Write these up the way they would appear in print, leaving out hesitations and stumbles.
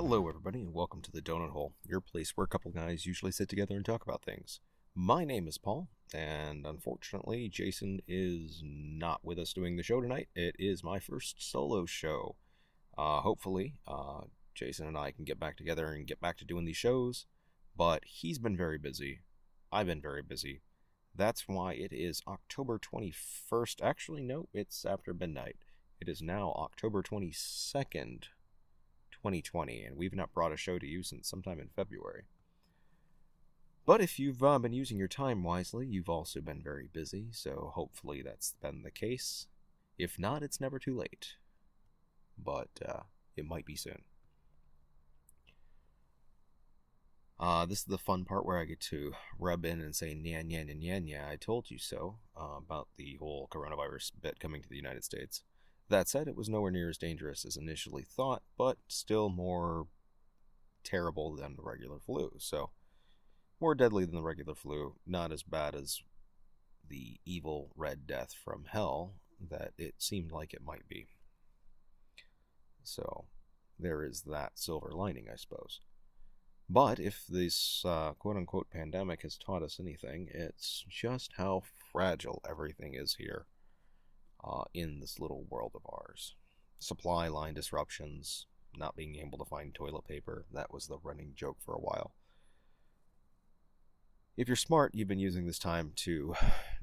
Hello, everybody, and welcome to the Donut Hole, your place where a couple guys usually sit together and talk about things. My name is Paul, and unfortunately, Jason is not with us doing the show tonight. It is my first solo show. Hopefully, Jason and I can get back together and get back to doing these shows, but he's been very busy. I've been very busy. That's why it is October 21st. Actually, no, it's after midnight. It is now October 22nd. 2020, and we've not brought a show to you since sometime in February. But if you've been using your time wisely, you've also been very busy, so hopefully that's been the case. If not, it's never too late. But it might be soon. This is the fun part where I get to rub in and say, nya, nya, nya, nya, nya, I told you so, about the whole coronavirus bit coming to the United States. That said, it was nowhere near as dangerous as initially thought, but still more terrible than the regular flu. So, more deadly than the regular flu, not as bad as the evil Red Death from hell that it seemed like it might be. So, there is that silver lining, I suppose. But if this quote-unquote pandemic has taught us anything, it's just how fragile everything is here. In this little world of ours. Supply line disruptions, not being able to find toilet paper, that was the running joke for a while. If you're smart, you've been using this time to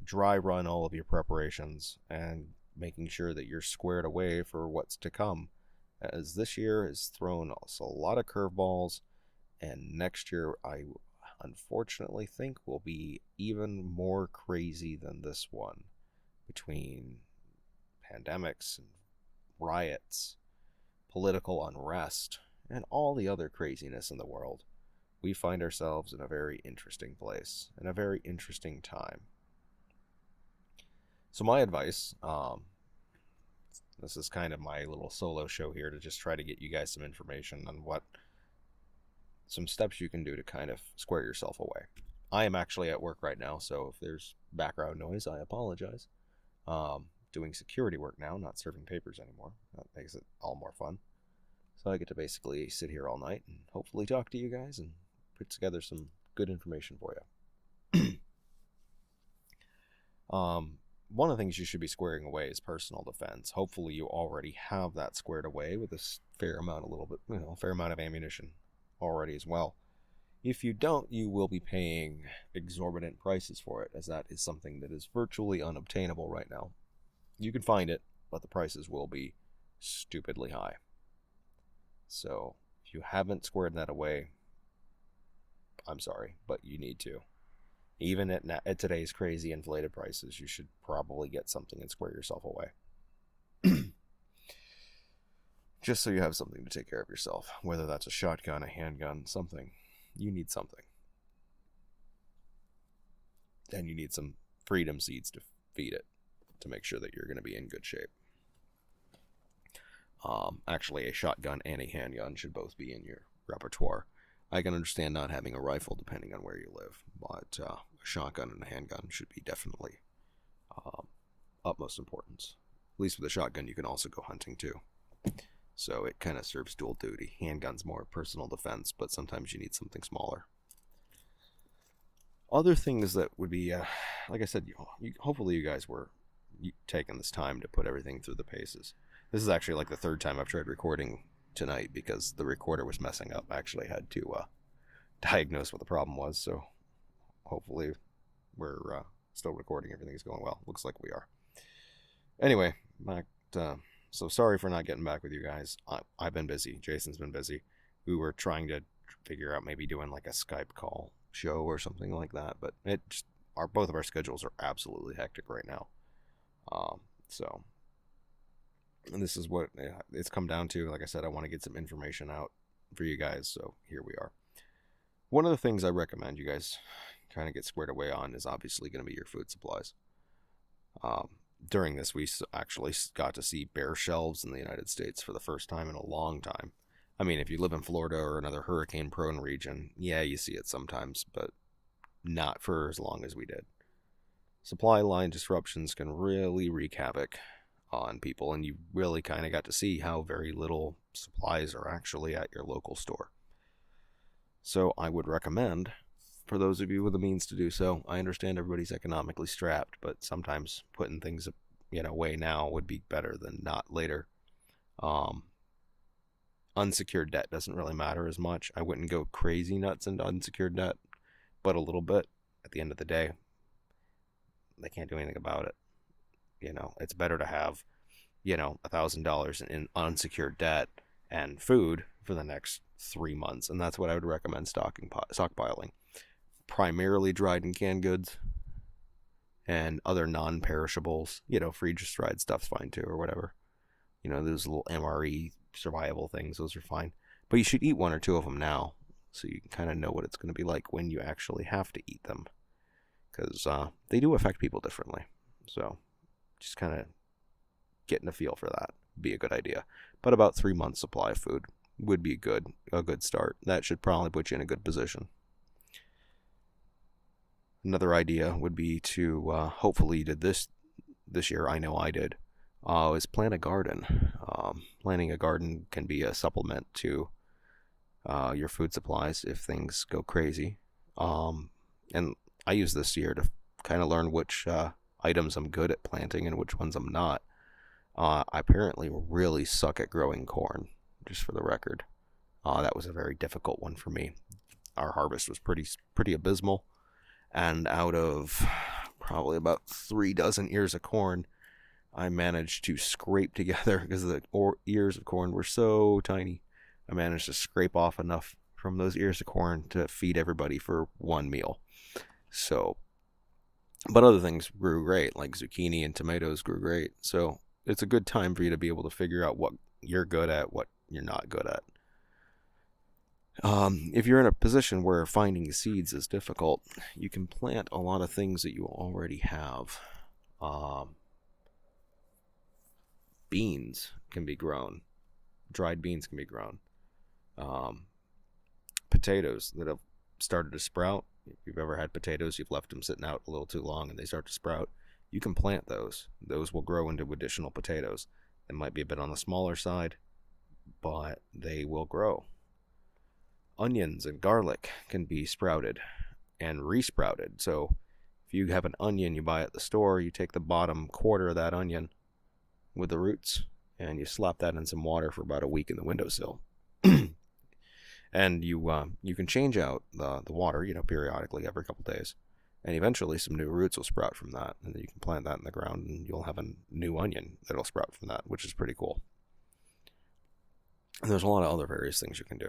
dry run all of your preparations and making sure that you're squared away for what's to come, as this year has thrown us a lot of curveballs, and next year I unfortunately think will be even more crazy than this one, between pandemics and riots, political unrest, and all the other craziness in the world. We find ourselves in a very interesting place, in a very interesting time. So my advice, this is kind of my little solo show here to just try to get you guys some information on some steps you can do to kind of square yourself away. I am actually at work right now, so if there's background noise, I apologize. Doing security work now, not serving papers anymore. That makes it all more fun. So I get to basically sit here all night and hopefully talk to you guys and put together some good information for you. One of the things you should be squaring away is personal defense. Hopefully you already have that squared away with a fair amount of ammunition already as well. If you don't, you will be paying exorbitant prices for it, as that is something that is virtually unobtainable right now. You can find it, but the prices will be stupidly high. So, if you haven't squared that away, I'm sorry, but you need to. Even at today's crazy inflated prices, you should probably get something and square yourself away. Just so you have something to take care of yourself, whether that's a shotgun, a handgun, something. You need something. And you need some freedom seeds to feed it, to make sure that you're going to be in good shape. Actually, a shotgun and a handgun should both be in your repertoire. I can understand not having a rifle depending on where you live, but a shotgun and a handgun should be definitely utmost importance. At least with a shotgun, you can also go hunting too. So it kind of serves dual duty. Handgun's more personal defense, but sometimes you need something smaller. Other things that would be, like I said, hopefully you guys were taking this time to put everything through the paces. This is actually like the third time I've tried recording tonight because the recorder was messing up. I actually had to diagnose what the problem was, so hopefully we're still recording. Everything's going well. Looks like we are. Anyway, so sorry for not getting back with you guys. I've been busy. Jason's been busy. We were trying to figure out maybe doing like a Skype call show or something like that, but both of our schedules are absolutely hectic right now. And this is what it's come down to. Like I said, I want to get some information out for you guys, so here we are. One of the things I recommend you guys kind of get squared away on is obviously going to be your food supplies. During this, we actually got to see bare shelves in the United States for the first time in a long time. I mean, if you live in Florida or another hurricane-prone region, yeah, you see it sometimes, but not for as long as we did. Supply line disruptions can really wreak havoc on people, and you really kind of got to see how very little supplies are actually at your local store. So I would recommend, for those of you with the means to do so, I understand everybody's economically strapped, but sometimes putting things away now would be better than not later. Unsecured debt doesn't really matter as much. I wouldn't go crazy nuts into unsecured debt, but a little bit. At the end of the day, they can't do anything about it. It's better to have, $1,000 in unsecured debt and food for the next 3 months, and that's what I would recommend stockpiling. Primarily dried and canned goods, and other non-perishables. Freeze-dried stuff's fine too, or whatever. Those little MRE survival things, those are fine. But you should eat 1 or 2 of them now, so you can kind of know what it's going to be like when you actually have to eat them. Because they do affect people differently. So just kind of getting a feel for that would be a good idea. But about 3 months supply of food would be a good start. That should probably put you in a good position. Another idea would be to, hopefully you did this year, I know I did, is plant a garden. Planting a garden can be a supplement to your food supplies if things go crazy. And I use this year to kind of learn which items I'm good at planting and which ones I'm not. I apparently really suck at growing corn, just for the record. That was a very difficult one for me. Our harvest was pretty abysmal. And out of probably about 3 dozen ears of corn, I managed to scrape together, because the ears of corn were so tiny, I managed to scrape off enough from those ears of corn to feed everybody for 1 meal. So, but other things grew great, like zucchini and tomatoes grew great. So it's a good time for you to be able to figure out what you're good at, what you're not good at. If you're in a position where finding seeds is difficult, you can plant a lot of things that you already have. Beans can be grown. Dried beans can be grown. Potatoes that have started to sprout. If you've ever had potatoes, you've left them sitting out a little too long and they start to sprout. You can plant those. Those will grow into additional potatoes. They might be a bit on the smaller side, but they will grow. Onions and garlic can be sprouted and resprouted. So if you have an onion you buy at the store, you take the bottom quarter of that onion with the roots and you slap that in some water for about a week in the windowsill. And you can change out the water, periodically every couple days. And eventually some new roots will sprout from that. And then you can plant that in the ground and you'll have a new onion that'll sprout from that, which is pretty cool. And there's a lot of other various things you can do.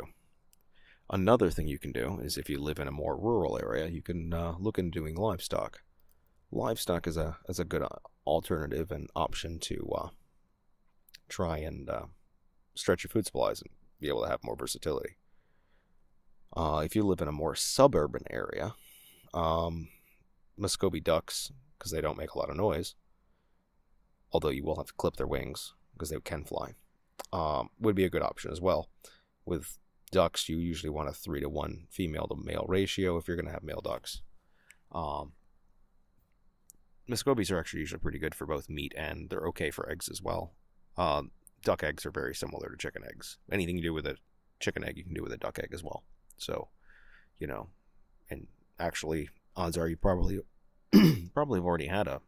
Another thing you can do is, if you live in a more rural area, you can look into doing livestock. Livestock is a good alternative and option to try and stretch your food supplies and be able to have more versatility. If you live in a more suburban area, Muscovy ducks, because they don't make a lot of noise, although you will have to clip their wings because they can fly, would be a good option as well. With ducks, you usually want a 3-to-1 female to male ratio if you're going to have male ducks. Muscovies are actually usually pretty good for both meat and they're okay for eggs as well. Duck eggs are very similar to chicken eggs. Anything you do with a chicken egg, you can do with a duck egg as well. So, and actually, odds are you probably have already had a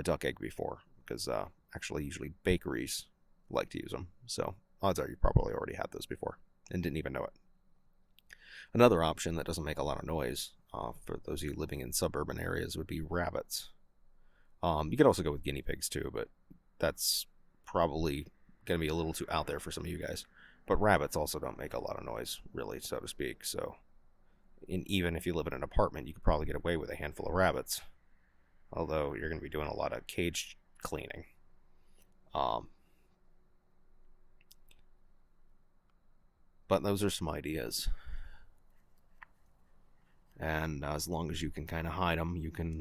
duck egg before, because actually usually bakeries like to use them. So odds are you probably already had those before and didn't even know it. Another option that doesn't make a lot of noise for those of you living in suburban areas would be rabbits. You could also go with guinea pigs too, but that's probably going to be a little too out there for some of you guys. But rabbits also don't make a lot of noise, really, so to speak. So even if you live in an apartment, you could probably get away with a handful of rabbits. Although you're going to be doing a lot of cage cleaning. But those are some ideas. And as long as you can kind of hide them, you can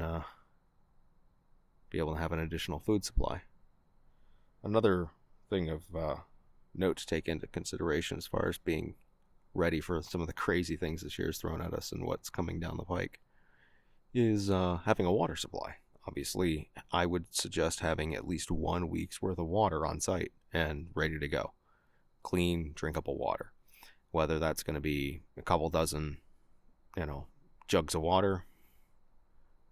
be able to have an additional food supply. Another thing of note to take into consideration as far as being ready for some of the crazy things this year is thrown at us and what's coming down the pike is having a water supply. Obviously, I would suggest having at least 1 week's worth of water on site and ready to go. clean, drinkable water. Whether that's going to be a couple dozen, jugs of water,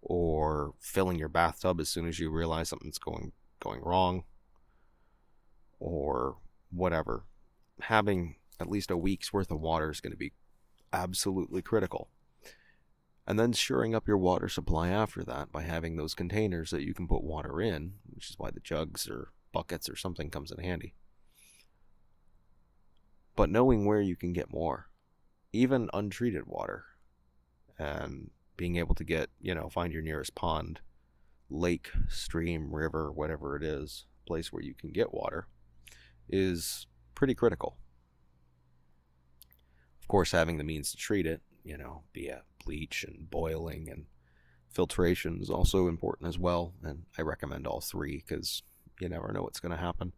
or filling your bathtub as soon as you realize something's going wrong, or whatever. Having at least a week's worth of water is going to be absolutely critical. And then shoring up your water supply after that by having those containers that you can put water in, which is why the jugs or buckets or something comes in handy. But knowing where you can get more, even untreated water, and being able to get, find your nearest pond, lake, stream, river, whatever it is, place where you can get water, is pretty critical. Of course, having the means to treat it, via bleach and boiling and filtration is also important as well. And I recommend all three because you never know what's going to happen.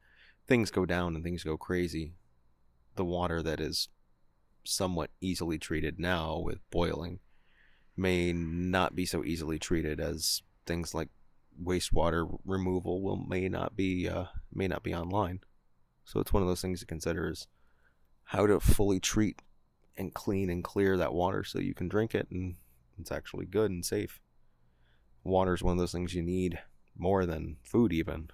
Things go down and things go crazy. The water that is somewhat easily treated now with boiling may not be so easily treated as things like wastewater removal may not be online. So it's one of those things to consider is how to fully treat and clean and clear that water so you can drink it and it's actually good and safe. Water is one of those things you need more than food even.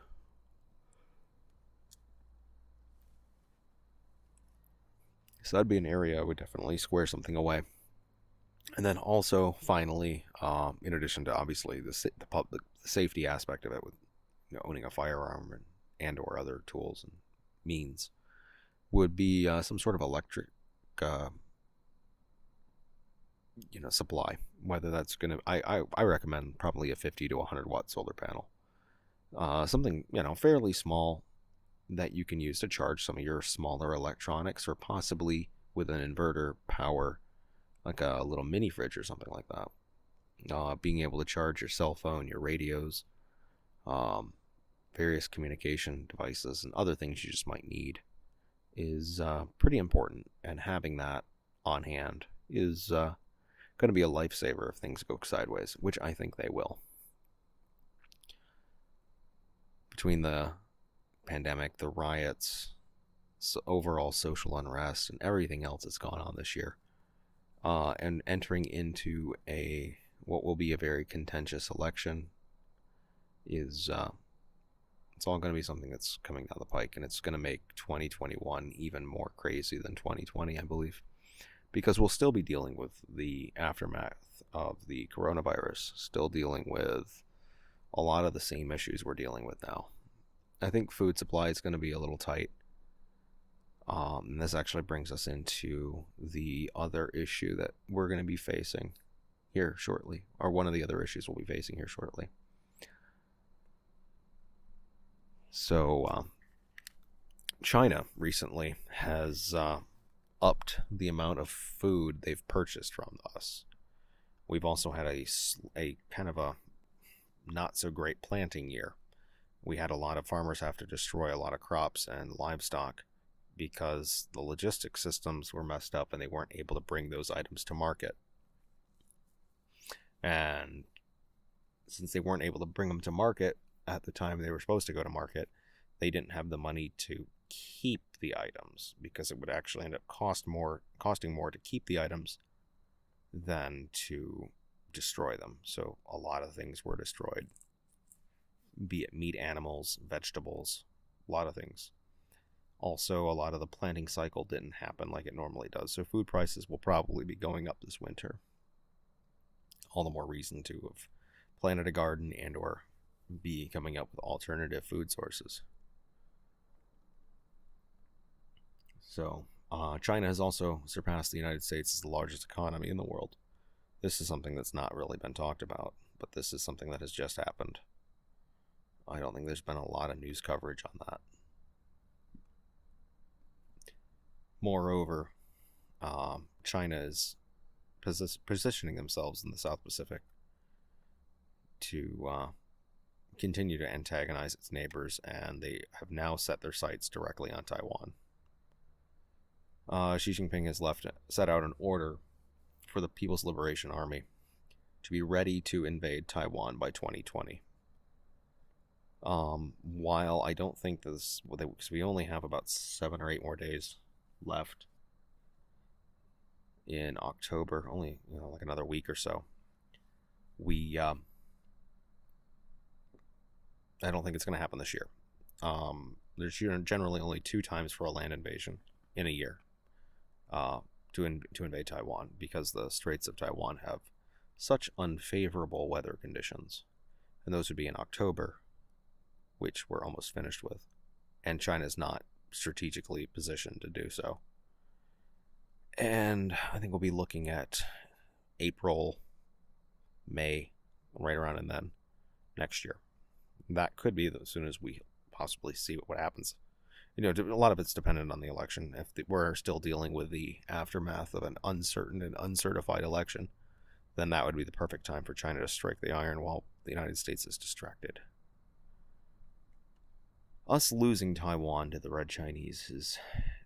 So that'd be an area I would definitely square something away. And then also, finally, in addition to obviously the safety aspect of it with owning a firearm and or other tools and means, would be some sort of electric supply. Whether that's gonna, I recommend probably a 50 to 100 watt solar panel, something fairly small that you can use to charge some of your smaller electronics, or possibly with an inverter power, like a little mini fridge or something like that. Being able to charge your cell phone, your radios, various communication devices, and other things you just might need is pretty important. And having that on hand is going to be a lifesaver if things go sideways, which I think they will. Between the pandemic, the riots, overall social unrest, and everything else that's gone on this year, and entering into what will be a very contentious election, is it's all going to be something that's coming down the pike, and it's going to make 2021 even more crazy than 2020, I believe, because we'll still be dealing with the aftermath of the coronavirus, still dealing with a lot of the same issues we're dealing with now. I think food supply is going to be a little tight. And this actually brings us into the other issue that we're going to be facing here shortly, or one of the other issues we'll be facing here shortly. So, China recently has upped the amount of food they've purchased from us. We've also had a kind of a not so great planting year. We had a lot of farmers have to destroy a lot of crops and livestock because the logistics systems were messed up and they weren't able to bring those items to market. And since they weren't able to bring them to market at the time they were supposed to go to market, they didn't have the money to keep the items, because it would actually end up costing more to keep the items than to destroy them. So a lot of things were destroyed, be it meat, animals, vegetables, a lot of things. Also, a lot of the planting cycle didn't happen like it normally does, so food prices will probably be going up this winter. All the more reason to have planted a garden and or be coming up with alternative food sources. So, China has also surpassed the United States as the largest economy in the world. This is something that's not really been talked about, but this is something that has just happened. I don't think there's been a lot of news coverage on that. Moreover, China is positioning themselves in the South Pacific to continue to antagonize its neighbors, and they have now set their sights directly on Taiwan. Xi Jinping has set out an order for the People's Liberation Army to be ready to invade Taiwan by 2020. While I don't think this, because we only have about 7 or 8 more days left in October, only like another week or so. I don't think it's going to happen this year. There's generally only 2 times for a land invasion in a year, to invade Taiwan, because the Straits of Taiwan have such unfavorable weather conditions, and those would be in October, which we're almost finished with, and China's not strategically positioned to do so. And I think we'll be looking at April, May, right around and then next year. That could be as soon as we possibly see what happens. A lot of it's dependent on the election. If we're still dealing with the aftermath of an uncertain and uncertified election, then that would be the perfect time for China to strike the iron while the United States is distracted. Us losing Taiwan to the Red Chinese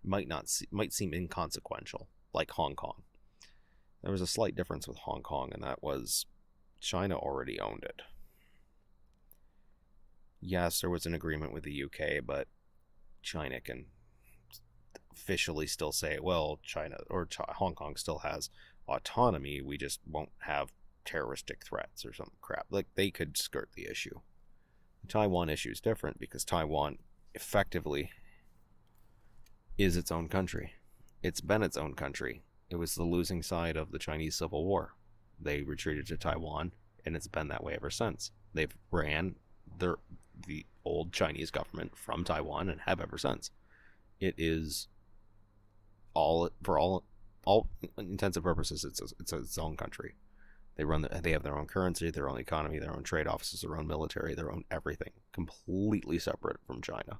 might seem inconsequential, like Hong Kong. There was a slight difference with Hong Kong, and that was China already owned it. Yes, there was an agreement with the UK, but China can officially still say, well, Hong Kong still has autonomy, we just won't have terroristic threats or some crap. Like, they could skirt the issue. The Taiwan issue is different because Taiwan effectively is its own country. It's been its own country. It was the losing side of the Chinese Civil War. They retreated to Taiwan, and it's been that way ever since. They've ran the old Chinese government from Taiwan and have ever since. It is for all intents and purposes, it's its own country. They have their own currency, their own economy, their own trade offices, their own military, their own everything, completely separate from China.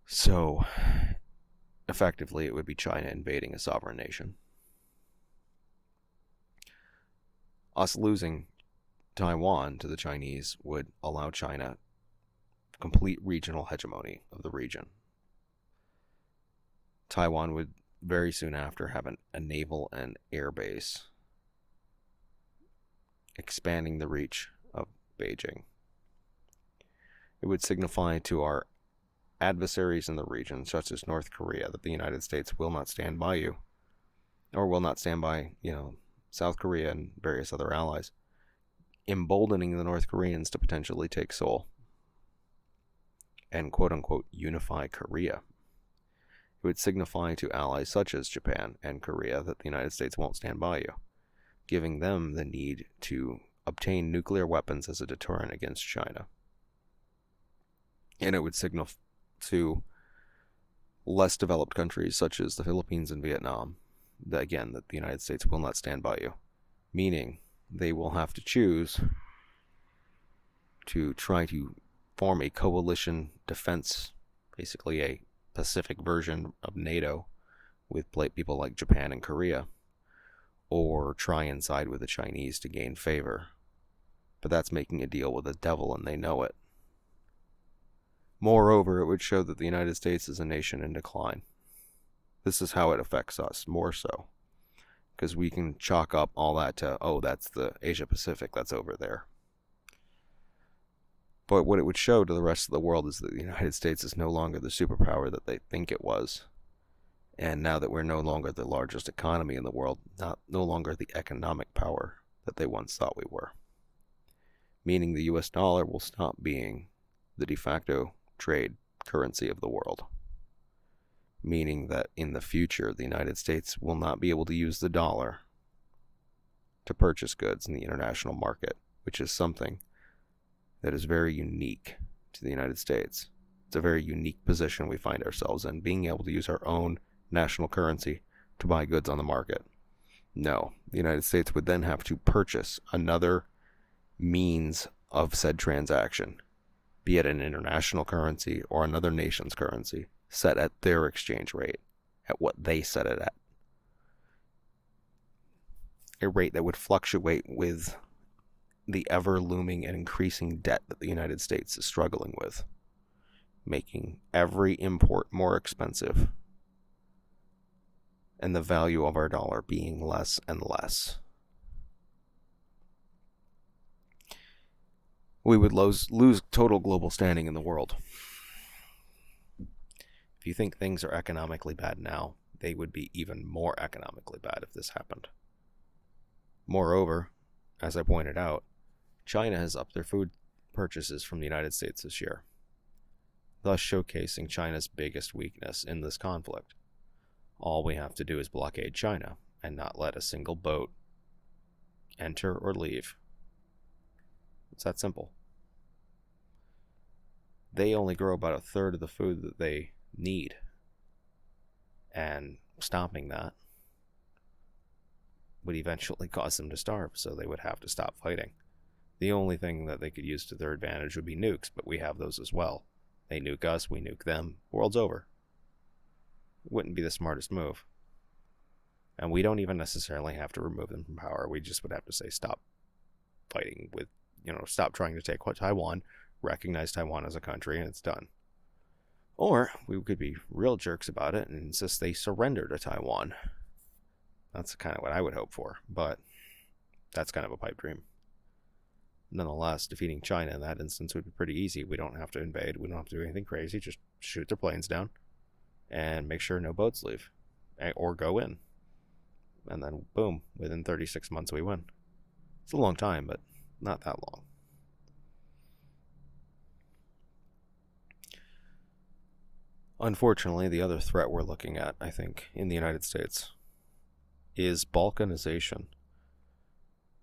So, effectively, it would be China invading a sovereign nation. Us losing Taiwan to the Chinese would allow China complete regional hegemony of the region. Taiwan would very soon after have a naval and air base, expanding the reach of Beijing. It would signify to our adversaries in the region, such as North Korea, that the United States will not stand by you, or will not stand by, South Korea and various other allies, emboldening the North Koreans to potentially take Seoul and quote-unquote unify Korea. It would signify to allies such as Japan and Korea that the United States won't stand by you, giving them the need to obtain nuclear weapons as a deterrent against China. And it would signal to less developed countries such as the Philippines and Vietnam that the United States will not stand by you, meaning they will have to choose to try to form a coalition defense, basically a Pacific version of NATO with people like Japan and Korea, or try and side with the Chinese to gain favor. But that's making a deal with the devil, and they know it. Moreover, it would show that the United States is a nation in decline. This is how it affects us, more so. Because we can chalk up all that to, that's the Asia Pacific, that's over there. But what it would show to the rest of the world is that the United States is no longer the superpower that they think it was. And now that we're no longer the largest economy in the world, no longer the economic power that they once thought we were. Meaning the US dollar will stop being the de facto trade currency of the world. Meaning that in the future, the United States will not be able to use the dollar to purchase goods in the international market, which is something that is very unique to the United States. It's a very unique position we find ourselves in, being able to use our own national currency to buy goods on the market. No, the United States would then have to purchase another means of said transaction, be it an international currency or another nation's currency, set at their exchange rate, at what they set it at. A rate that would fluctuate with the ever-looming and increasing debt that the United States is struggling with, making every import more expensive, and the value of our dollar being less and less. we would lose total global standing in the world. If you think things are economically bad now, they would be even more economically bad if this happened. Moreover, as I pointed out, China has upped their food purchases from the United States this year, thus showcasing China's biggest weakness in this conflict. All we have to do is blockade China and not let a single boat enter or leave. It's that simple. They only grow about a third of the food that they need, and stopping that would eventually cause them to starve, so they would have to stop fighting. The only thing that they could use to their advantage would be nukes, but we have those as well. They nuke us, we nuke them, world's over. Wouldn't be the smartest move. And we don't even necessarily have to remove them from power. We just would have to say stop fighting with, stop trying to take Taiwan, recognize Taiwan as a country, and it's done. Or we could be real jerks about it and insist they surrender to Taiwan. That's kind of what I would hope for, but that's kind of a pipe dream. Nonetheless, defeating China in that instance would be pretty easy. We don't have to invade. We don't have to do anything crazy. Just shoot their planes down and make sure no boats leave or go in. And then, boom, within 36 months we win. It's a long time, but not that long. Unfortunately, the other threat we're looking at, I think, in the United States is balkanization.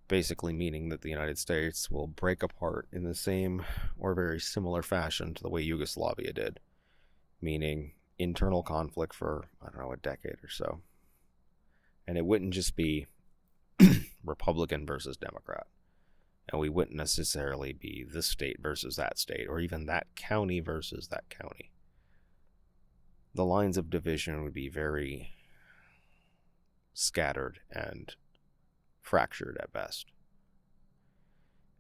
Basically meaning that the United States will break apart in the same or very similar fashion to the way Yugoslavia did. Meaning internal conflict for, a decade or so. And it wouldn't just be Republican versus Democrat. And we wouldn't necessarily be this state versus that state, or even that county versus that county. The lines of division would be very scattered and fractured at best.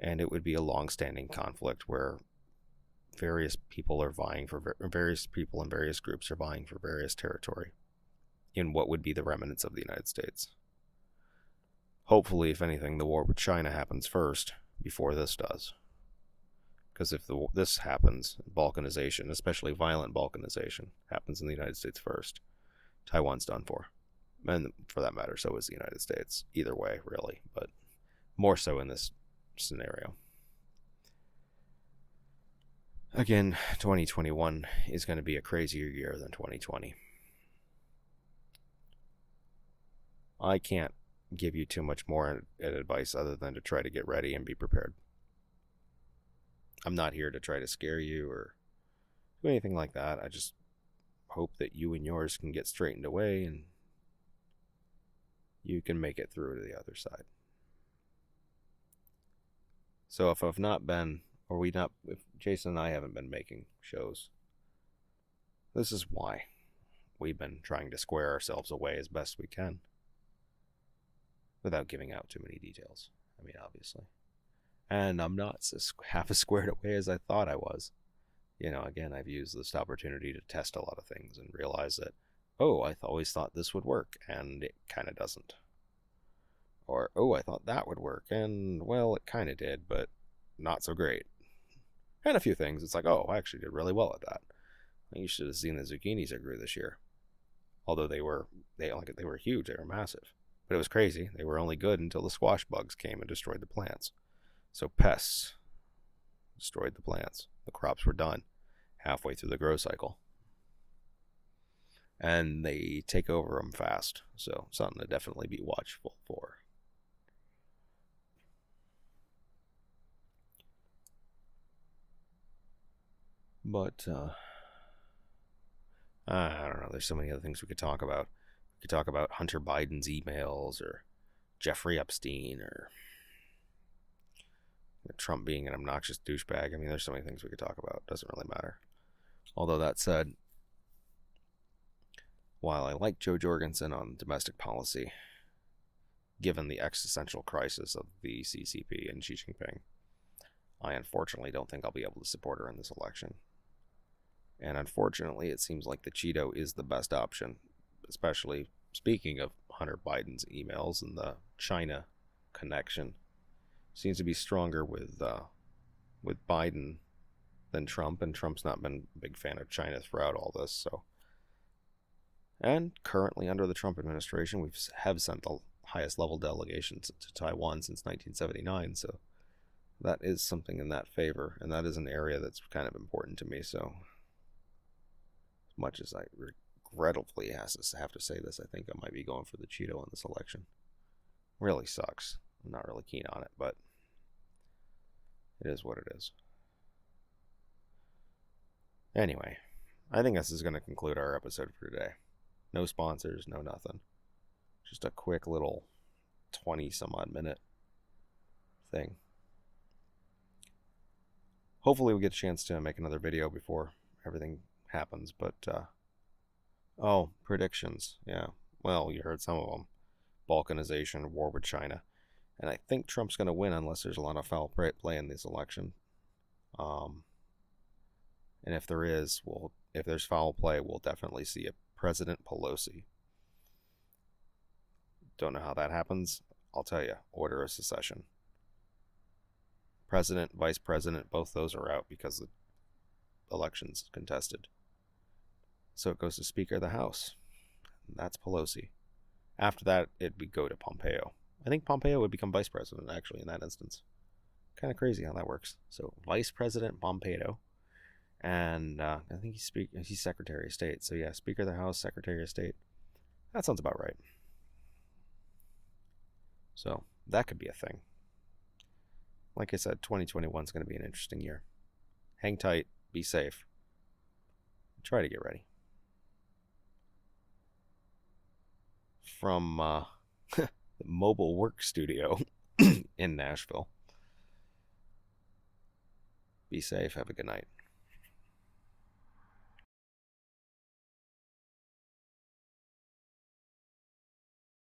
And it would be a long-standing conflict where various people in various groups are vying for various territory in what would be the remnants of the United States. Hopefully, if anything, the war with China happens first before this does. Because if this happens, balkanization, especially violent balkanization, happens in the United States first, Taiwan's done for. And for that matter, so is the United States. Either way, really, but more so in this scenario. Again, 2021 is going to be a crazier year than 2020. I can't give you too much more advice other than to try to get ready and be prepared. I'm not here to try to scare you or do anything like that. I just hope that you and yours can get straightened away and you can make it through to the other side. So if Jason and I haven't been making shows, this is why. We've been trying to square ourselves away as best we can. Without giving out too many details. Obviously. And I'm not half as squared away as I thought I was. Again, I've used this opportunity to test a lot of things and realize that, I always thought this would work, and it kind of doesn't. Or, I thought that would work, and, well, it kind of did, but not so great. And a few things, it's like, I actually did really well at that. You should have seen the zucchinis I grew this year. Although they were huge, they were massive. But it was crazy. They were only good until the squash bugs came and destroyed the plants. So pests destroyed the plants. The crops were done halfway through the grow cycle. And they take over them fast. So something to definitely be watchful for. But, I don't know. There's so many other things we could talk about. We could talk about Hunter Biden's emails or Jeffrey Epstein or Trump being an obnoxious douchebag. There's so many things we could talk about. It doesn't really matter. Although that said, while I like Joe Jorgensen on domestic policy, given the existential crisis of the CCP and Xi Jinping, I unfortunately don't think I'll be able to support her in this election. And unfortunately, it seems like the Cheeto is the best option, especially speaking of Hunter Biden's emails and the China connection. Seems to be stronger with with Biden than Trump, and Trump's not been a big fan of China throughout all this. So, and currently under the Trump administration, we have sent the highest level delegations to Taiwan since 1979. So that is something in that favor, and that is an area that's kind of important to me. So, as much as I regrettably have to say this, I think I might be going for the Cheeto in this election. Really sucks. I'm not really keen on it, but it is what it is. Anyway, I think this is going to conclude our episode for today. No sponsors, no nothing. Just a quick little 20 some odd minute thing. Hopefully we get a chance to make another video before everything happens, but predictions. Yeah. Well, you heard some of them. Balkanization, war with China. And I think Trump's going to win unless there's a lot of foul play in this election. And if there is, if there's foul play, we'll definitely see a President Pelosi. Don't know how that happens. I'll tell you. Order of secession. President, vice president, both those are out because the election's contested. So it goes to Speaker of the House. That's Pelosi. After that, it would go to Pompeo. I think Pompeo would become vice president, actually, in that instance. Kind of crazy how that works. So, Vice President Pompeo. And I think he's Secretary of State. So, yeah, Speaker of the House, Secretary of State. That sounds about right. So, that could be a thing. Like I said, 2021 is going to be an interesting year. Hang tight. Be safe. Try to get ready. From the Mobile Work Studio in Nashville. Be safe. Have a good night.